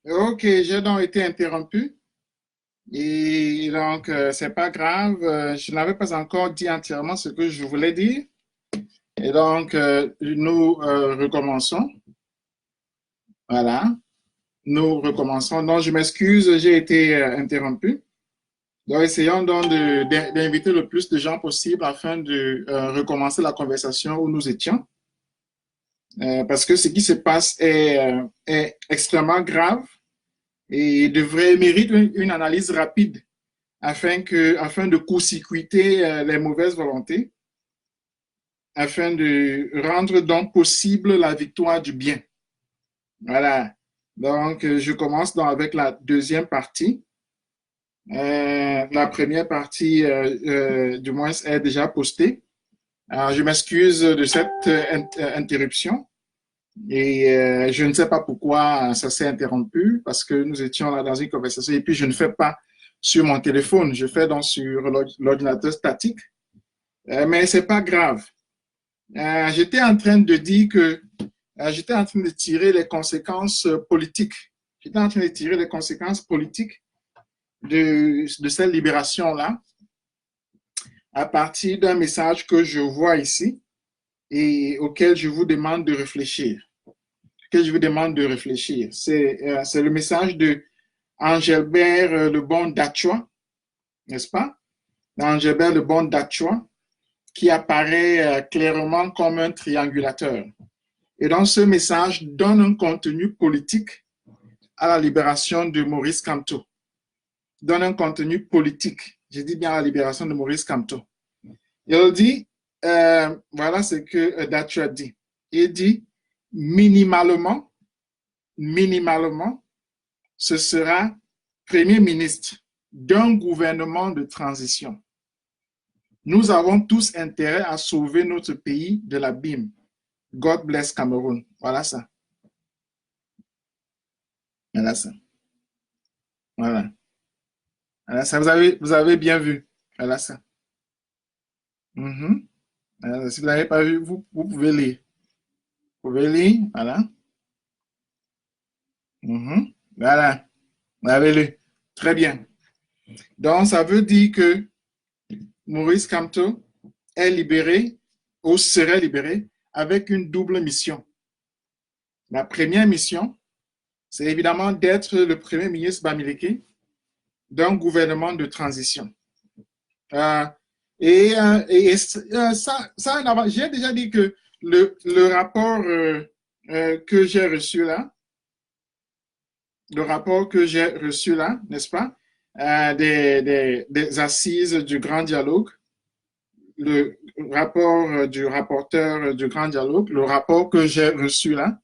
Ok, j'ai donc été interrompu et donc c'est pas grave. Je n'avais pas encore dit entièrement ce que je voulais dire et donc nous recommençons. Voilà, nous recommençons. Donc je m'excuse, j'ai été interrompu. Donc essayons donc d'inviter le plus de gens possible afin de recommencer la conversation où nous étions. Parce que ce qui se passe est extrêmement grave et devrait mérite une analyse rapide afin de court-circuiter les mauvaises volontés, afin de rendre donc possible la victoire du bien. Voilà. Donc, je commence donc avec la deuxième partie. La première partie, du moins, est déjà postée. Alors, je m'excuse de cette interruption et je ne sais pas pourquoi ça s'est interrompu parce que nous étions là dans une conversation et puis je ne fais pas sur mon téléphone, je fais donc sur l'ordinateur statique. Mais c'est pas grave. J'étais en train de dire que j'étais en train de tirer les conséquences politiques. J'étais en train de tirer les conséquences politiques de cette libération-là à partir d'un message que je vois ici et auquel je vous demande de réfléchir. Que je vous demande de réfléchir. C'est le message de Engelbert Le Bon d'Achua, n'est-ce pas? Engelbert Le Bon d'Achua, qui apparaît clairement comme un triangulateur. Et donc, ce message donne un contenu politique à la libération de Maurice Kamto. Donne un contenu politique. Je dis bien à la libération de Maurice Kamto. Il dit, voilà ce que Dachua dit. Il dit, minimalement, ce sera Premier ministre d'un gouvernement de transition. Nous avons tous intérêt à sauver notre pays de l'abîme. God bless Cameroun. Voilà ça. Voilà ça. Voilà. Voilà ça. Vous avez bien vu. Voilà ça. Mhm. Voilà, si vous n'avez pas vu, vous pouvez lire. Vous pouvez lire. Voilà. Mhm. Voilà. Vous avez lu. Très bien. Donc, ça veut dire que Maurice Kamto est libéré ou serait libéré avec une double mission. La première mission, c'est évidemment d'être le premier ministre Bamileke d'un gouvernement de transition. Euh, ça j'ai déjà dit que le rapport que j'ai reçu là, n'est-ce pas, des assises du grand dialogue, le rapport du rapporteur du grand dialogue, le rapport que j'ai reçu là,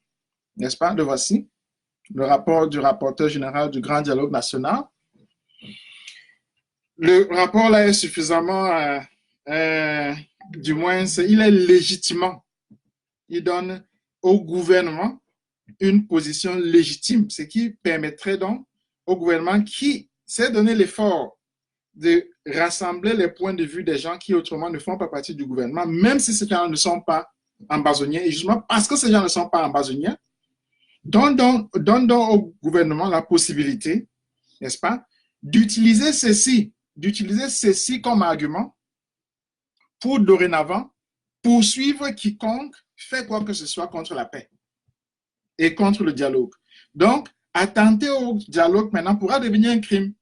n'est-ce pas, le voici, le rapport du rapporteur général du grand dialogue national. Le rapport là est suffisamment, du moins, il est légitimement, il donne au gouvernement une position légitime, ce qui permettrait donc au gouvernement qui s'est donné l'effort de rassembler les points de vue des gens qui autrement ne font pas partie du gouvernement, même si ces gens ne sont pas ambazoniens, et justement parce que ces gens ne sont pas ambazoniens, donne donc au gouvernement la possibilité, n'est-ce pas, d'utiliser ceci comme argument pour dorénavant poursuivre quiconque fait quoi que ce soit contre la paix et contre le dialogue. Donc, attenter au dialogue maintenant pourra devenir un crime.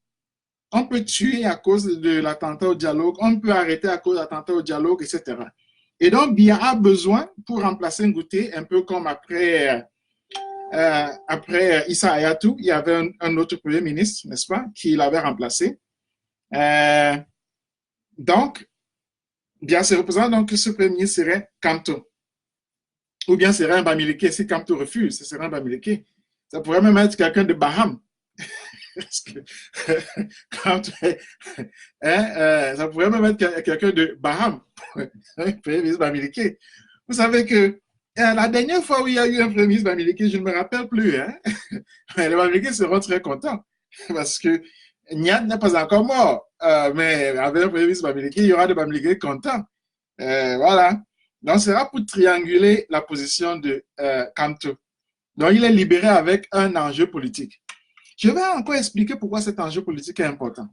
On peut tuer à cause de l'attentat au dialogue, on peut arrêter à cause de l'attentat au dialogue, etc. Et donc, Biya a besoin, pour remplacer Ngouté, un peu comme après Issa Hayatou, il y avait un autre premier ministre, n'est-ce pas, qui l'avait remplacé. Donc, Biya se représente donc que ce premier ministre serait Kamto. Ou bien serait un Bamileke. Si Kamto refuse, ce serait un Bamileke. Ça pourrait même être quelqu'un de Baham. Parce que, quand, ça pourrait même être quelqu'un de Baham, un premier ministre Bamileke. Vous savez que la dernière fois où il y a eu un premier ministre Bamileke, je ne me rappelle plus, hein, les Bamileke seront très contents parce que Niad n'est pas encore mort, mais avec un premier ministre Bamileke, il y aura des Bamileke contents. Voilà. Donc, c'est là pour trianguler la position de Kamto. Donc, il est libéré avec un enjeu politique. Je vais encore expliquer pourquoi cet enjeu politique est important.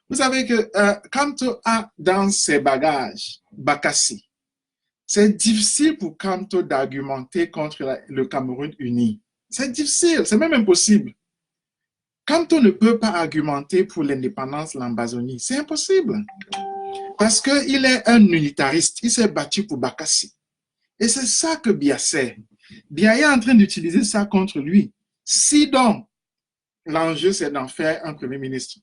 Vous savez que Kamto a dans ses bagages Bakassi. C'est difficile pour Kamto d'argumenter contre le Cameroun uni. C'est difficile, c'est même impossible. Kamto ne peut pas argumenter pour l'indépendance de l'Ambazonie. C'est impossible. Parce qu'il est un unitariste. Il s'est battu pour Bakassi. Et c'est ça que Biya sait. Biya est en train d'utiliser ça contre lui. Si donc, l'enjeu, c'est d'en faire un premier ministre.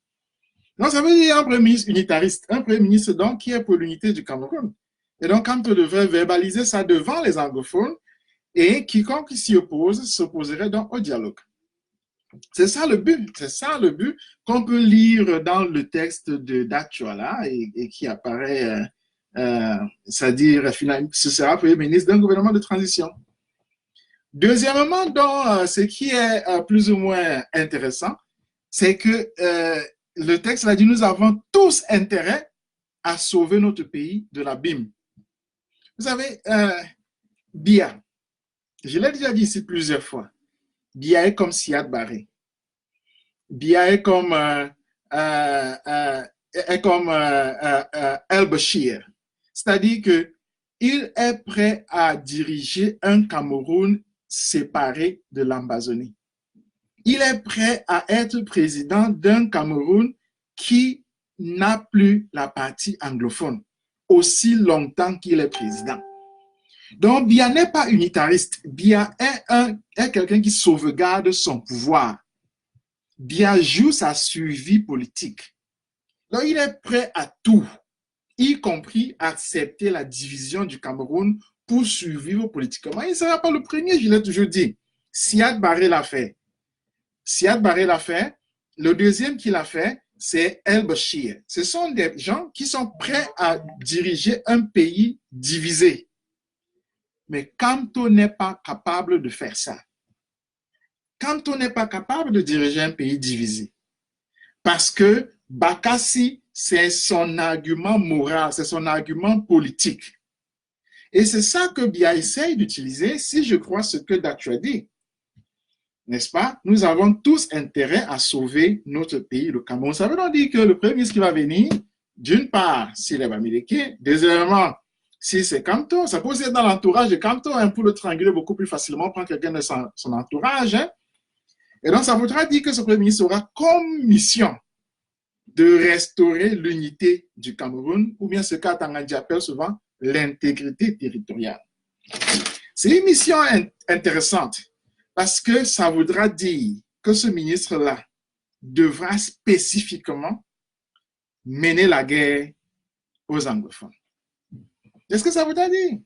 Donc, ça veut dire un premier ministre unitariste. Un premier ministre, donc, qui est pour l'unité du Cameroun. Et donc, Kamto devrait verbaliser ça devant les anglophones et quiconque s'y oppose s'opposerait donc au dialogue. C'est ça le but. C'est ça le but qu'on peut lire dans le texte de Dachoala et qui apparaît, c'est-à-dire, ce sera premier ministre d'un gouvernement de transition. Deuxièmement, donc, ce qui est plus ou moins intéressant, c'est que le texte l'a dit, nous avons tous intérêt à sauver notre pays de l'abîme. Vous savez, Biya, je l'ai déjà dit ici plusieurs fois, Biya est comme Siad Barré. Biya est comme El-Bashir. C'est-à-dire qu'il est prêt à diriger un Cameroun séparé de l'Ambazonie. Il est prêt à être président d'un Cameroun qui n'a plus la partie anglophone, aussi longtemps qu'il est président. Donc, Biya n'est pas unitariste. Biya est quelqu'un qui sauvegarde son pouvoir. Biya joue sa survie politique. Donc, il est prêt à tout, y compris accepter la division du Cameroun pour survivre politiquement. Il ne sera pas le premier, je l'ai toujours dit. Siad Barré l'a fait. Siad Barré l'a fait. Le deuxième qui l'a fait, c'est El-Bashir. Ce sont des gens qui sont prêts à diriger un pays divisé. Mais Kamto n'est pas capable de faire ça. Kamto n'est pas capable de diriger un pays divisé. Parce que Bakassi, c'est son argument moral, c'est son argument politique. Et c'est ça que Biya essaye d'utiliser, si je crois ce que Dacho a dit. N'est-ce pas? Nous avons tous intérêt à sauver notre pays, le Cameroun. Ça veut donc dire que le premier ministre qui va venir, d'une part, s'il est Bamileke, deuxièmement, si c'est Kamto, ça peut aussi être dans l'entourage de Kamto, hein, pour le trianguler beaucoup plus facilement, prendre quelqu'un de son entourage. Hein. Et donc, ça voudra dire que ce premier ministre aura comme mission de restaurer l'unité du Cameroun, ou bien ce qu'Atangandji appelle souvent l'intégrité territoriale. C'est une mission intéressante, parce que ça voudra dire que ce ministre-là devra spécifiquement mener la guerre aux anglophones. Qu'est-ce que ça voudra dire?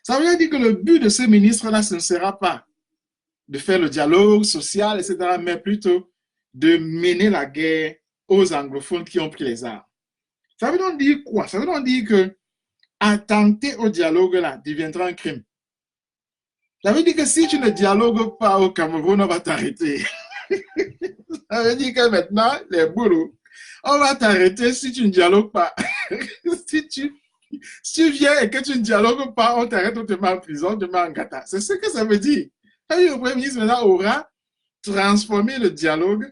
Ça veut dire que le but de ce ministre-là, ce ne sera pas de faire le dialogue social, etc., mais plutôt de mener la guerre aux anglophones qui ont pris les armes. Ça veut donc dire quoi? Ça veut donc dire que attenter au dialogue là deviendra un crime. Ça veut dire que si tu ne dialogues pas au Cameroun, on va t'arrêter. Ça veut dire que maintenant, les bourreaux, on va t'arrêter si tu ne dialogues pas. si tu viens et que tu ne dialogues pas, on t'arrête, on te met en prison, on te met en gata. C'est ce que ça veut dire. Le Premier ministre maintenant aura transformé le dialogue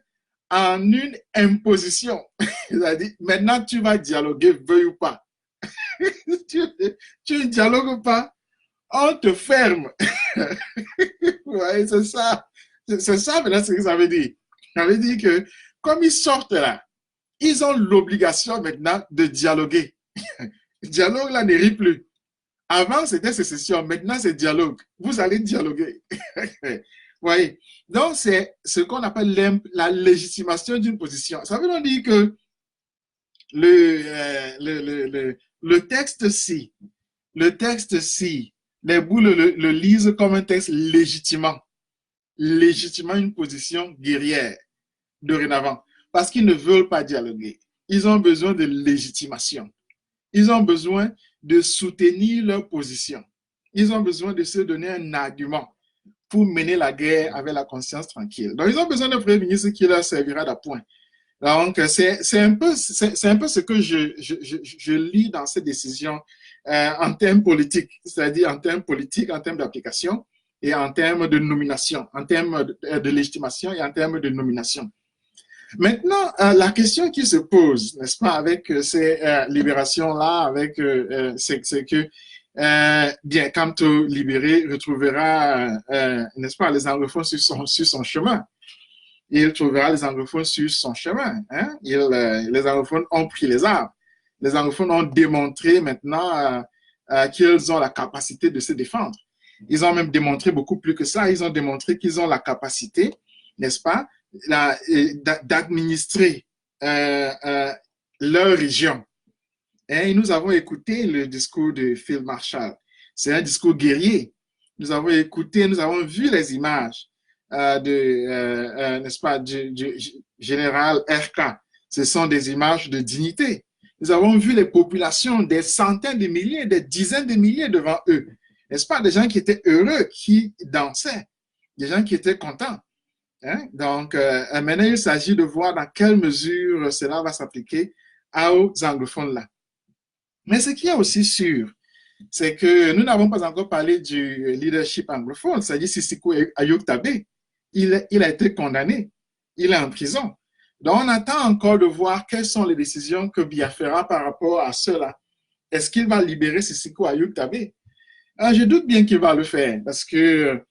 en une imposition. C'est-à-dire, maintenant tu vas dialoguer, veuille ou pas. tu ne dialogues pas, on te ferme. Ouais, c'est ça. C'est ça maintenant ce que ça veut dire. Ça veut dire que comme ils sortent là, ils ont l'obligation maintenant de dialoguer. Dialogue là ne rit plus. Avant, c'était sécession. Maintenant, c'est dialogue. Vous allez dialoguer. Voyez. Donc, c'est ce qu'on appelle la légitimation d'une position. Ça veut donc dire que le texte, si les boules le lisent comme un texte légitimant une position guerrière dorénavant, parce qu'ils ne veulent pas dialoguer. Ils ont besoin de légitimation. Ils ont besoin de soutenir leur position. Ils ont besoin de se donner un argument pour mener la guerre avec la conscience tranquille. Donc, ils ont besoin d'un premier ministre qui leur servira d'appoint. Donc, c'est un peu ce que je lis dans ces décisions en termes politiques, c'est-à-dire en termes politiques, en termes d'application et en termes de nomination, en termes de légitimation et en termes de nomination. Maintenant, la question qui se pose, n'est-ce pas, avec ces libérations-là, c'est que, bien, quand libéré retrouvera, n'est-ce pas, les anglophones sur son chemin. Il trouvera les anglophones sur son chemin. Hein? Les anglophones ont pris les armes. Les anglophones ont démontré maintenant qu'ils ont la capacité de se défendre. Ils ont même démontré beaucoup plus que ça. Ils ont démontré qu'ils ont la capacité, n'est-ce pas, d'administrer leur région. Et nous avons écouté le discours de Phil Marshall. C'est un discours guerrier. Nous avons écouté, nous avons vu les images n'est-ce pas, du général RK. Ce sont des images de dignité. Nous avons vu les populations, des centaines de milliers, des dizaines de milliers devant eux. N'est-ce pas, des gens qui étaient heureux, qui dansaient, des gens qui étaient contents. Hein? Donc, maintenant, il s'agit de voir dans quelle mesure cela va s'appliquer aux anglophones là. Mais ce qui est aussi sûr, c'est que nous n'avons pas encore parlé du leadership anglophone, c'est-à-dire Sisiko Ayuk Tabe. Il a été condamné, il est en prison. Donc, on attend encore de voir quelles sont les décisions que Biya fera par rapport à cela. Est-ce qu'il va libérer Sisiko Ayuk Tabe? Je doute bien qu'il va le faire parce que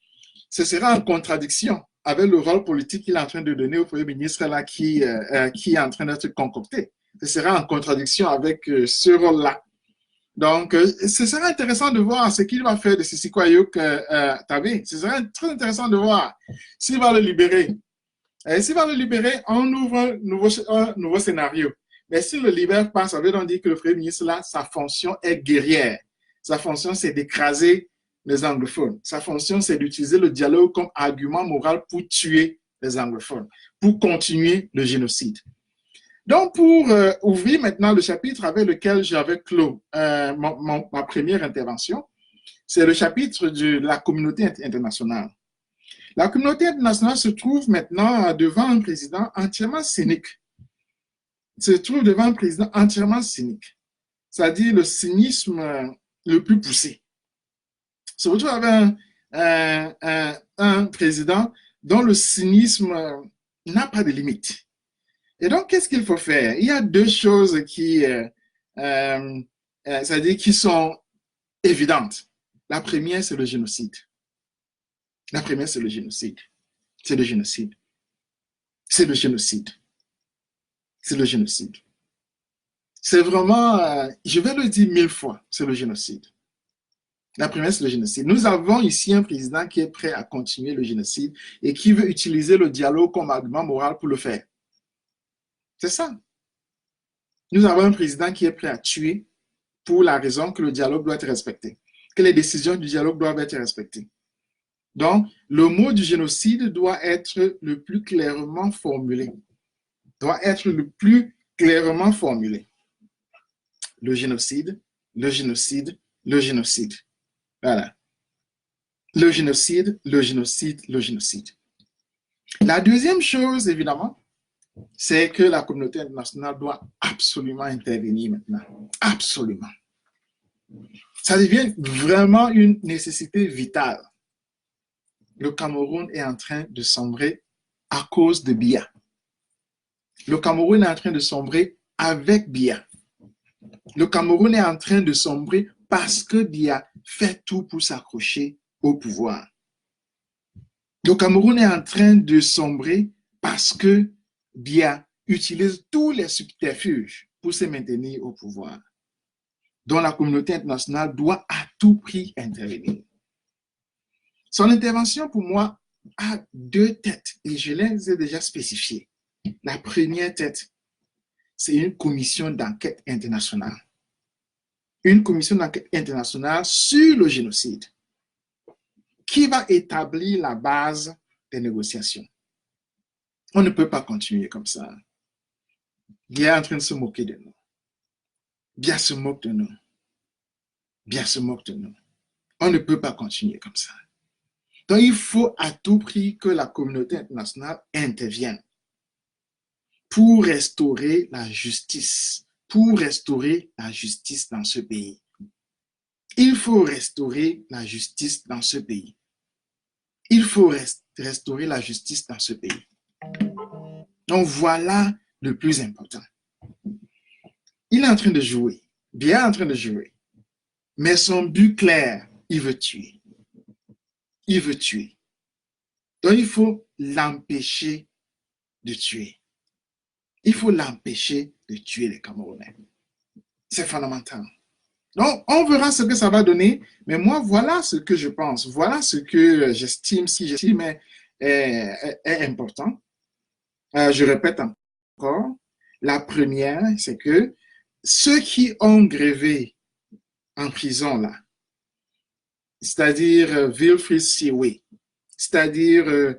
ce sera en contradiction avec le rôle politique qu'il est en train de donner au Premier ministre là, qui est en train d'être concocté. Ce sera en contradiction avec ce rôle-là. Donc, ce sera intéressant de voir ce qu'il va faire de Sisiko Ayuk Tabe. Ce sera très intéressant de voir s'il va le libérer. Et s'il va le libérer, on ouvre un nouveau scénario. Mais s'il le libère pas, ça veut donc dire que le Premier ministre, là, sa fonction est guerrière. Sa fonction, c'est d'écraser les anglophones. Sa fonction, c'est d'utiliser le dialogue comme argument moral pour tuer les anglophones, pour continuer le génocide. Donc, pour ouvrir maintenant le chapitre avec lequel j'avais clos ma première intervention, c'est le chapitre de la communauté internationale. La communauté internationale se trouve maintenant devant un président entièrement cynique. C'est-à-dire le cynisme le plus poussé. Se retrouve avec un président dont le cynisme n'a pas de limite. Et donc, qu'est-ce qu'il faut faire? Il y a deux choses c'est-à-dire qui sont évidentes. La première, c'est le génocide. La première, c'est le génocide. C'est le génocide. C'est le génocide. C'est le génocide. C'est vraiment, je vais le dire 1000 fois, c'est le génocide. La première, c'est le génocide. Nous avons ici un président qui est prêt à continuer le génocide et qui veut utiliser le dialogue comme argument moral pour le faire. C'est ça. Nous avons un président qui est prêt à tuer pour la raison que le dialogue doit être respecté, que les décisions du dialogue doivent être respectées. Donc, le mot du génocide doit être le plus clairement formulé. Doit être le plus clairement formulé. Le génocide, le génocide, le génocide. Voilà. Le génocide, le génocide, le génocide. La deuxième chose, évidemment, c'est que la communauté internationale doit absolument intervenir maintenant. Absolument. Ça devient vraiment une nécessité vitale. Le Cameroun est en train de sombrer à cause de Biya. Le Cameroun est en train de sombrer avec Biya. Le Cameroun est en train de sombrer parce que Biya fait tout pour s'accrocher au pouvoir. Le Cameroun est en train de sombrer parce que Biya utilise tous les subterfuges pour se maintenir au pouvoir, dont la communauté internationale doit à tout prix intervenir. Son intervention, pour moi, a deux têtes et je les ai déjà spécifiées. La première tête, c'est une commission d'enquête internationale. Une commission d'enquête internationale sur le génocide qui va établir la base des négociations. On ne peut pas continuer comme ça. Biya est en train de se moquer de nous. Biya se moque de nous. Biya se moque de nous. On ne peut pas continuer comme ça. Donc, il faut à tout prix que la communauté internationale intervienne pour restaurer la justice, dans ce pays. Il faut restaurer la justice dans ce pays. Il faut restaurer la justice dans ce pays. Donc, voilà le plus important. Il est en train de jouer, bien en train de jouer, mais son but clair, il veut tuer. Il veut tuer. Donc, il faut l'empêcher de tuer. Il faut l'empêcher de tuer les Camerounais. C'est fondamental. Donc, on verra ce que ça va donner, mais moi, voilà ce que je pense. Voilà ce que j'estime, si j'estime est important. Je répète encore. La première, c'est que ceux qui ont grévé en prison, là, c'est-à-dire Wilfried Siwe, c'est-à-dire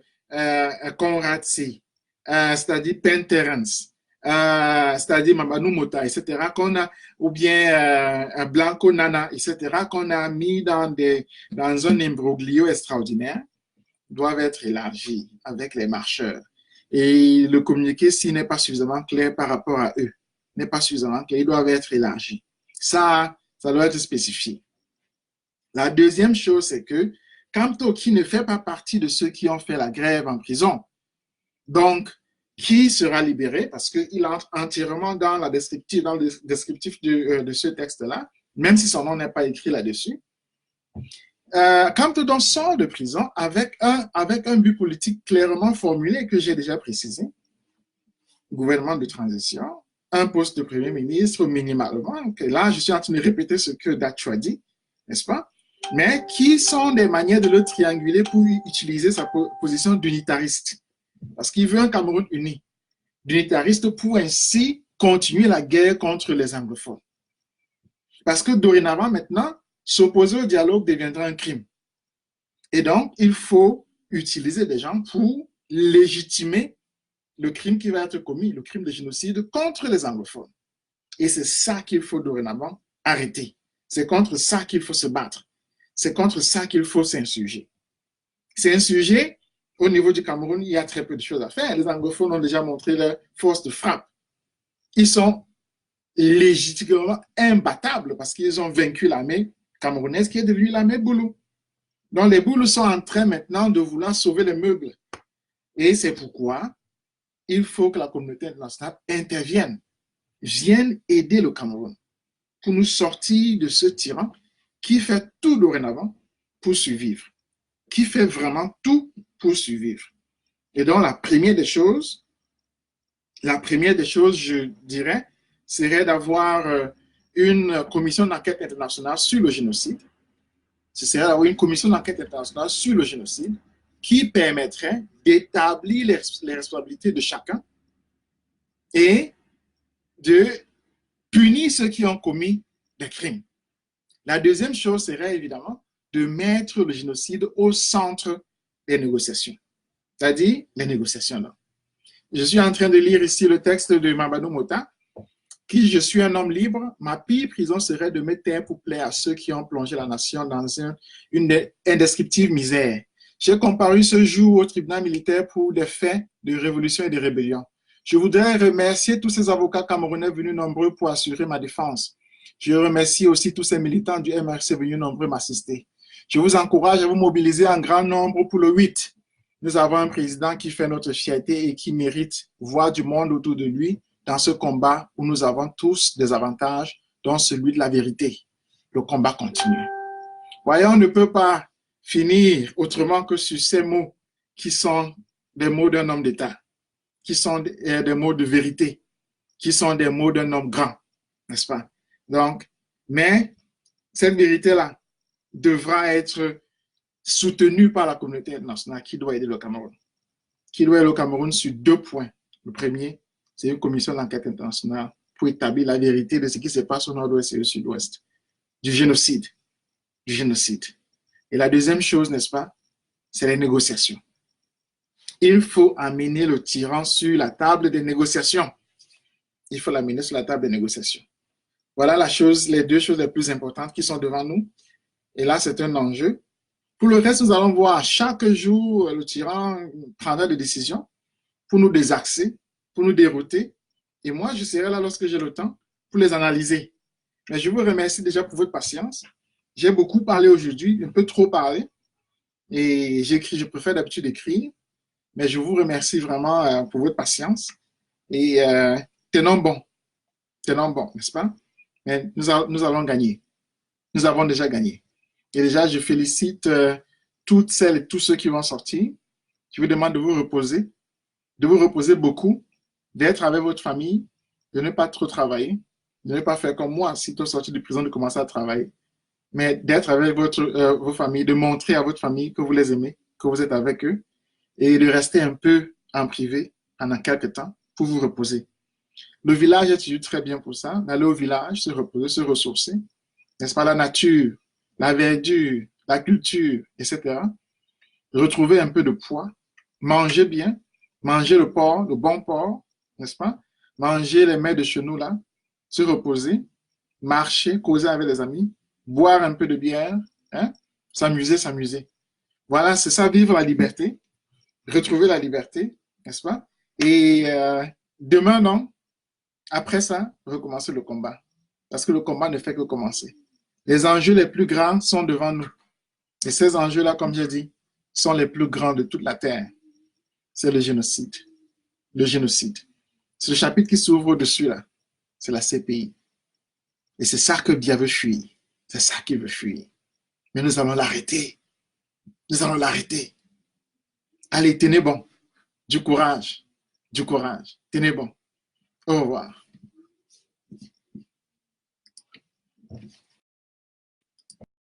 Conrad C., c'est-à-dire Penn Terence, c'est-à-dire Mamadou Mota, etc., qu'on a, ou bien Blanco Nana, etc., qu'on a mis dans un imbroglio extraordinaire, doivent être élargis avec les marcheurs. Et le communiqué, s'il n'est pas suffisamment clair par rapport à eux, n'est pas suffisamment clair, ils doivent être élargis. Ça doit être spécifié. La deuxième chose, c'est que Kamto, ne fait pas partie de ceux qui ont fait la grève en prison, donc qui sera libéré parce qu'il entre entièrement dans le descriptif de ce texte-là, même si son nom n'est pas écrit là-dessus. Kamto sort de prison avec un but politique clairement formulé que j'ai déjà précisé. Gouvernement de transition, un poste de Premier ministre minimalement, que là, je suis en train de répéter ce que Dacho a dit, n'est-ce pas? Mais qui sont des manières de le trianguler pour utiliser sa position d'unitariste. Parce qu'il veut un Cameroun uni, d'unitariste pour ainsi continuer la guerre contre les anglophones. Parce que dorénavant, maintenant, s'opposer au dialogue deviendra un crime. Et donc, il faut utiliser des gens pour légitimer le crime qui va être commis, le crime de génocide contre les anglophones. Et c'est ça qu'il faut dorénavant arrêter. C'est contre ça qu'il faut se battre. C'est contre ça qu'il faut s'insurger. C'est un sujet, au niveau du Cameroun, il y a très peu de choses à faire. Les anglophones ont déjà montré leur force de frappe. Ils sont légitimement imbattables parce qu'ils ont vaincu l'armée camerounaise qui est devenue l'armée Boulou. Donc les Boulous sont en train maintenant de vouloir sauver les meubles. Et c'est pourquoi il faut que la communauté internationale intervienne, vienne aider le Cameroun pour nous sortir de ce tyran qui fait tout dorénavant pour survivre, qui fait vraiment tout pour survivre. Et donc, la première des choses, je dirais, serait d'avoir une commission d'enquête internationale sur le génocide. Ce serait d'avoir une commission d'enquête internationale sur le génocide qui permettrait d'établir les responsabilités de chacun et de punir ceux qui ont commis des crimes. La deuxième chose serait évidemment de mettre le génocide au centre des négociations, c'est-à-dire les négociations là. Je suis en train de lire ici le texte de Mamadou Mota, qui je suis un homme libre, ma pire prison serait de me taire pour plaire à ceux qui ont plongé la nation dans une indescriptible misère. J'ai comparu ce jour au tribunal militaire pour des faits de révolution et de rébellion. Je voudrais remercier tous ces avocats camerounais venus nombreux pour assurer ma défense. Je remercie aussi tous ces militants du MRC venus nombreux m'assister. Je vous encourage à vous mobiliser en grand nombre pour le 8. Nous avons un président qui fait notre fierté et qui mérite voir du monde autour de lui dans ce combat où nous avons tous des avantages, dont celui de la vérité. Le combat continue. Voyons, on ne peut pas finir autrement que sur ces mots qui sont des mots d'un homme d'État, qui sont des mots de vérité, qui sont des mots d'un homme grand, n'est-ce pas? Donc, mais cette vérité-là devra être soutenue par la communauté internationale qui doit aider le Cameroun. Qui doit aider le Cameroun sur 2 points. Le premier, c'est une commission d'enquête internationale pour établir la vérité de ce qui se passe au nord-ouest et au sud-ouest, du génocide. Du génocide. Et la deuxième chose, n'est-ce pas, c'est les négociations. Il faut amener le tyran sur la table des négociations. Il faut l'amener sur la table des négociations. Voilà les 2 choses les plus importantes qui sont devant nous. Et là, c'est un enjeu. Pour le reste, nous allons voir chaque jour, le tyran prendra des décisions pour nous désaxer, pour nous dérouter. Et moi, je serai là lorsque j'ai le temps pour les analyser. Mais je vous remercie déjà pour votre patience. J'ai beaucoup parlé aujourd'hui, un peu trop parlé. Et j'écris, je préfère d'habitude écrire. Mais je vous remercie vraiment pour votre patience et tenons bon, tenons bon, n'est-ce pas? Mais nous allons gagner. Nous avons déjà gagné. Et déjà, je félicite toutes celles et tous ceux qui vont sortir. Je vous demande de vous reposer beaucoup, d'être avec votre famille, de ne pas trop travailler, de ne pas faire comme moi, sitôt sorti de prison, de commencer à travailler, mais d'être avec vos familles, de montrer à votre famille que vous les aimez, que vous êtes avec eux, et de rester un peu en privé pendant quelques temps pour vous reposer. Le village est toujours très bien pour ça, d'aller au village, se reposer, se ressourcer, n'est-ce pas, la nature, la verdure, la culture, etc. Retrouver un peu de poids, manger bien, manger le porc, le bon porc, n'est-ce pas? Manger les mets de chez nous là, se reposer, marcher, causer avec les amis, boire un peu de bière, hein? S'amuser, s'amuser. Voilà, c'est ça, vivre la liberté, retrouver la liberté, n'est-ce pas? Et demain, non, après ça, recommencer le combat. Parce que le combat ne fait que commencer. Les enjeux les plus grands sont devant nous. Et ces enjeux-là, comme j'ai dit, sont les plus grands de toute la Terre. C'est le génocide. Le génocide. C'est le chapitre qui s'ouvre au-dessus, là. C'est la CPI. Et c'est ça que Dia veut fuir. C'est ça qu'il veut fuir. Mais nous allons l'arrêter. Nous allons l'arrêter. Allez, tenez bon. Du courage. Du courage. Tenez bon. Au revoir.